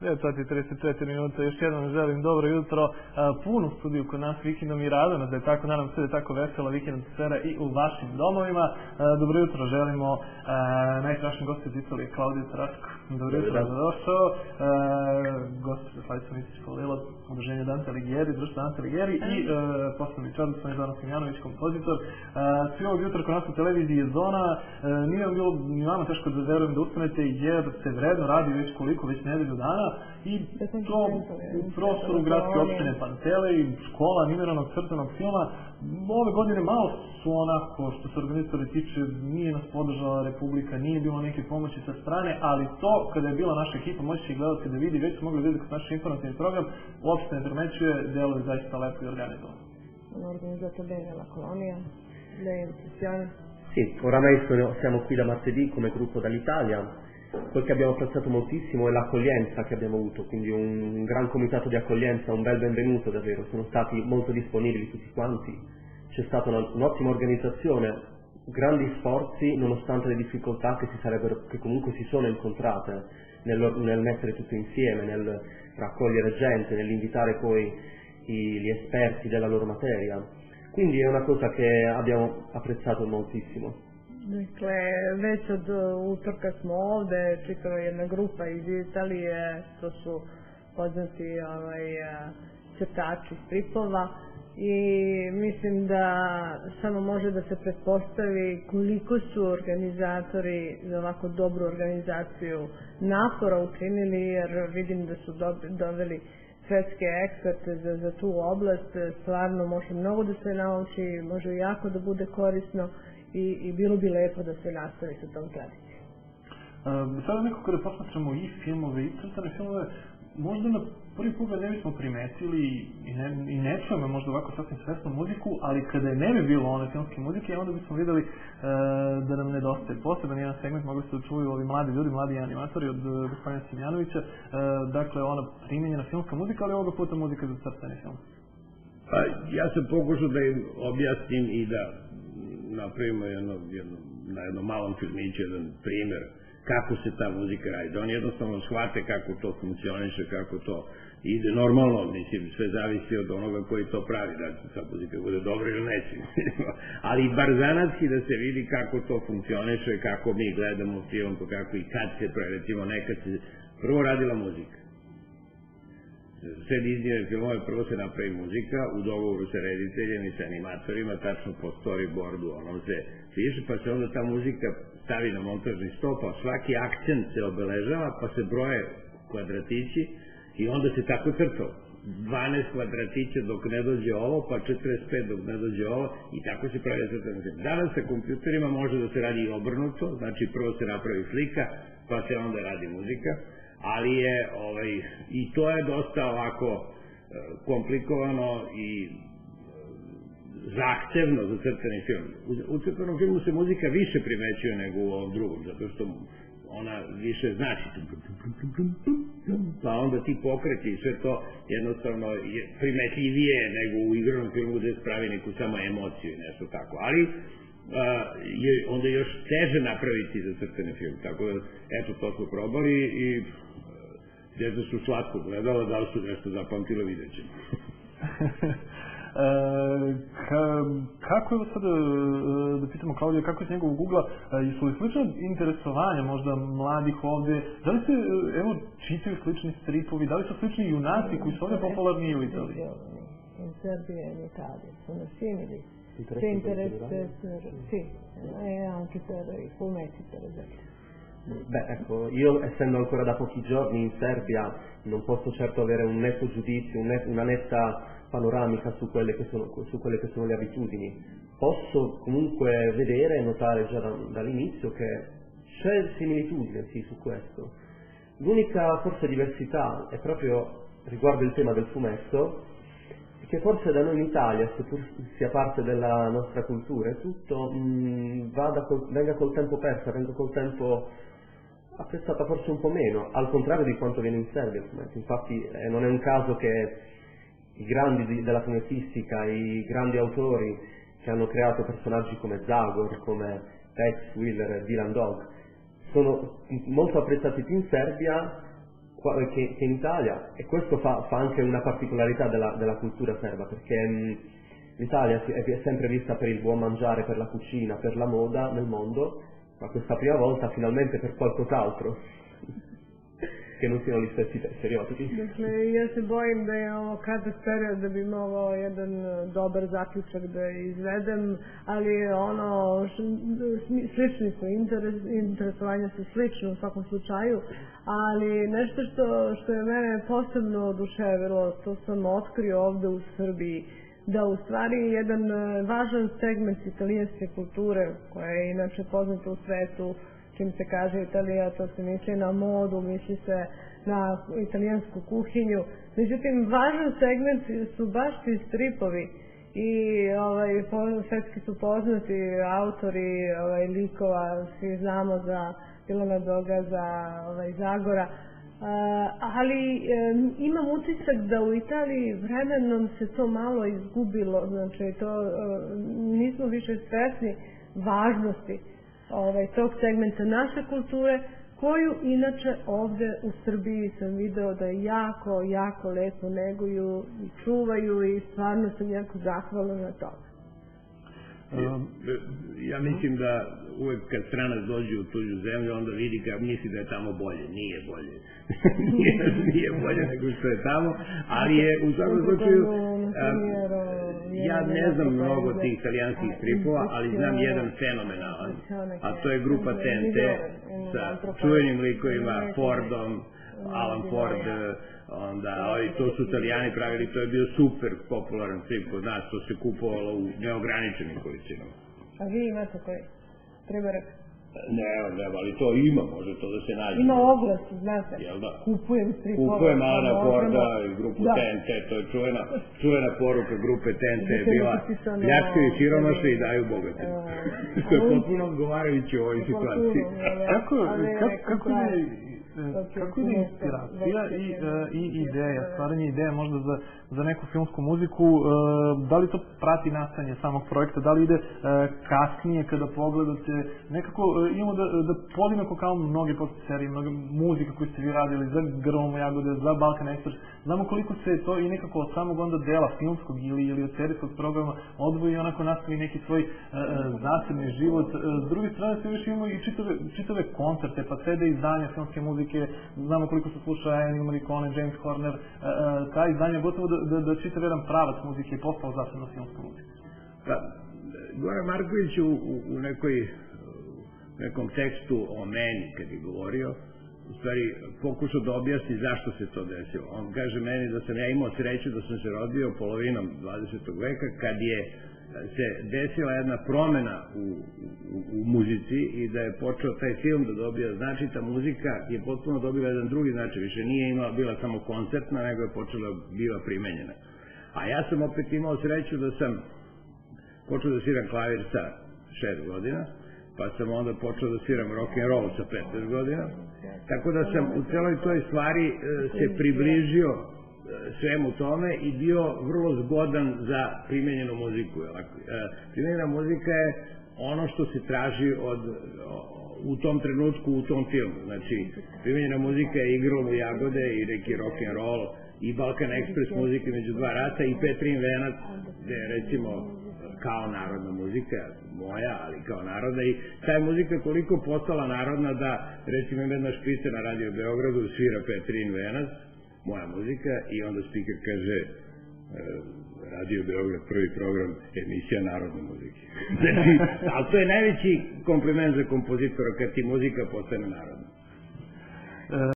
9 sati i 34 minuta, još jednom želim dobro jutro, punu studiju kod nas vikendom i rado nas da je tako, nadam se da je tako vesela vikend atmosfera i u vašim domovima. Dobro jutro želimo najstrašnijim gostu iz Italije, Klaudio Taraško. Dobro jutro, došao. Gospođa Slavica Micić-Palilo, udruženje Dante Alighieri, društvo Dante Alighieri i poslovni čovjek Zoran Simjanović, kompozitor. Svi ovog jutra kod nas u televiziji je Zona. Nije vam bilo ni vama teško da verujem da ustanete jer se vredno radi već koliko, već nedelju dana i to u prostoru gradske opštine Pantele i škola animiranog crtanog filma. Ove godine malo su onako, što se organizatori tiče, nije nas podržala Republika, nije bilo neke pomoći sa strane, ali to kada je bila naša ekipa, moći i gledati da vidi, već su mogli vidjeti kroz naš informativni program, uopšte ne premećuje, delo je zaista lepo i organizovano. Organizzato bene la colonia, le istituzioni. Sì, oramai siamo qui da martedì come gruppo dall'Italia. Quel che abbiamo apprezzato moltissimo è l'accoglienza che abbiamo avuto, quindi un gran comitato di accoglienza, un bel benvenuto davvero, sono stati molto disponibili tutti quanti, c'è stata un'ottima organizzazione, grandi sforzi nonostante le difficoltà che comunque si sono incontrate nel mettere tutto insieme, nel raccogliere gente, nell'invitare poi gli esperti della loro materia, quindi è una cosa che abbiamo apprezzato moltissimo. Dakle, već od utorka smo ovde, čitava jedna grupa iz Italije, to su poznati crtači stripova i mislim da samo može da se pretpostavi koliko su organizatori za ovako dobru organizaciju napora učinili, jer vidim da su doveli svetske eksperte za tu oblast, stvarno može mnogo da se nauči, može jako da bude korisno i bilo bi lepo da se nastavi sa tom tradicijom. Sada nekako da posmatramo i filmove i crtane filmove, možda na prvi put ne bismo primetili i ne čujemo možda ovako sasvim svesnu muziku, ali kada je ne bi bilo one filmske muzike, onda bismo videli da nam nedostaje. Poseban jedan segment mogli ste da čuju ovi mladi ljudi, mladi animatori od gospodina Simjanovića, dakle ona primjenjena filmska muzika, ali ovoga puta muzika za crtane film. Ja sam pokušao da im objasnim i da napravimo na jednom malom filmiću jedan primjer kako se ta muzika radi, da oni jednostavno shvate kako to funkcioniše, kako to ide normalno, mislim, sve zavisi od onoga koji to pravi, da ta muzika bude dobra ili neće, ali bar zanatski da se vidi kako to funkcioniše, kako mi gledamo film, kako i kad se pravi, recimo nekad se prvo radila muzika. Sve Disneyove filmove prvo se napravi muzika u dogovoru sa rediteljem i sa animatorima, tačno po storyboardu, ono se piše, pa se onda ta muzika stavi na montažni sto, pa svaki akcent se obeležava, pa se broje kvadratići i onda se tako crtao. 12 kvadratića dok ne dođe ovo, pa 45 dok ne dođe ovo i tako se pravi crtani film. Danas sa kompjuterima može da se radi i obrnuto, znači prvo se napravi slika, pa se onda radi muzika, ali je i to je dosta ovako komplikovano i zahtevno za crtani film. U crtanom filmu se muzika više primećuje nego u ovom drugom, zato što ona više znači, pa onda ti pokreti i sve to jednostavno je primetljivije nego u igranom filmu gde spravi neku samo emociju i nešto tako, ali je onda još teže napraviti za crtani film, tako da eto to smo probali i djeca su slatko gledala, da li su nešto zapamtile, vidjet ćemo. Kako je sada, da pitamo Klaudija, kako je s njegovog ugla, su li slično interesovanja možda mladih ovde, da li se, evo, čitaju slični stripovi, da li su slični junaci koji su ovde popularni u Italiji? In Serbia e in Italia sono simili. C'è interesse, sì, e anche per i fumetti per esempio. Beh, ecco, io essendo ancora da pochi giorni in Serbia non posso certo avere un netto giudizio, una netta panoramica su quelle che sono le abitudini. Posso comunque vedere e notare già dall'inizio che c'è similitudine, sì, su questo. L'unica forse diversità è proprio riguardo il tema del fumetto, che forse da noi in Italia, seppur sia parte della nostra cultura e tutto, venga col tempo persa, venga col tempo apprezzata forse un po' meno, al contrario di quanto viene in Serbia. Infatti non è un caso che i grandi della fumettistica, i grandi autori che hanno creato personaggi come Zagor, come Tex Willer e Dylan Dog, sono molto apprezzati più in Serbia che in Italia, e questo fa anche una particolarità della cultura serba, perché l'Italia è sempre vista per il buon mangiare, per la cucina, per la moda nel mondo, ma questa prima volta finalmente per qualcos'altro, che non siano gli stessi stereotipi. Dakle, ja se bojim da je ovo kratak period da bi mogao jedan dobar zaključak da izvedem, ali ono, slični su interesovanja su slične u svakom slučaju, ali nešto što je mene posebno oduševilo, to sam otkrio ovde u Srbiji, da u stvari jedan važan segment italijanske kulture, koja je inače poznata u svetu, čim se kaže Italija, to se misli na modu, misli se na italijansku kuhinju. Međutim, važan segment su baš ti stripovi i svetski su poznati autori likova, svi znamo za Milana Doga, za Zagora, ali imam utisak da u Italiji vremenom se to malo izgubilo, znači nismo više svesni važnosti tog segmenta naše kulture, koju inače ovde u Srbiji sam video da je jako, jako lepo neguju i čuvaju i stvarno sam jako zahvalna na toga. Ja mislim da uvek kad stranac dođe u tuđu zemlju, onda vidi kad misli da je tamo bolje. Nije bolje. Nije bolje nego što je tamo, ali je u svakom slučaju, ja ne znam mnogo tih italijanskih stripova, ali znam jedan fenomenalan, a to je grupa TNT sa čuvenim likovima, Fordom, Alan Ford, onda to su Italijani pravili, to je bio super popularan strip kod nas, to se kupovalo u neograničenim količinama. A vi imate koji? Primerak? Ne, ali to ima, može to da se nađe. Ima oglas, znate, kupujem stripova. Kupujem Alana Forda i grupu TNT, to je čuvena poruka grupe TNT je bila pljačkaju siromaše i daju bogatima. To je potpuno odgovarajuće u ovoj situaciji. Kako je inspiracija i ideja, stvaranje ideja možda za neku filmsku muziku, da li to prati nastanje samog projekta, da li ide kasnije kada pogledate, nekako imamo da podinako kao mnoge serije, mnoge muzike koje ste vi radili za Grlomu Jagode, za Balkan Express, znamo koliko se to i nekako od samog onda dela filmskog ili od serijskog programa odvoji i onako nastavi neki svoj zasebni život. S druge strane se još imamo i čitave koncerte, pa CD izdanja filmske muzike, znamo koliko se sluša Ennio Morricone, James Horner, ta izdanja gotovo da čitav jedan pravac muzike je postao zasebno filmska muzika. Goran Marković u nekom tekstu o meni, kad je govorio, u stvari pokušao da objasni zašto se to desilo. On kaže meni da sam ja imao sreću da sam se rodio polovinom 20. veka, kad je se desila jedna promena u muzici i da je počeo taj film da dobija, znači ta muzika je potpuno dobila jedan drugi značaj, više nije bila samo koncertna, nego je počela biva primenjena. A ja sam opet imao sreću da sam počeo da sviram klavir sa 6 godina, pa sam onda počeo da sviram rock'n'roll sa 15 godina, tako da sam u celoj toj stvari se približio svemu tome i bio vrlo zgodan za primenjenu muziku. Primenjena muzika je ono što se traži u tom trenutku, u tom filmu. Znači, primenjena muzika je Grlom Jagode i neki rock'n'roll i Balkan Express muzike među dva rata i Petrin Venac, gde je recimo kao narodna muzika, moja, ali kao narodna, i ta je muzika koliko postala narodna da recimo jedna špica na Radio Beogradu svira Petrin Venac, moja muzika, i onda speaker kaže Radio Beograd, prvi program, emisija narodne muzike. Ali to je najveći kompliment za kompozitora kad ti muzika postane narodna.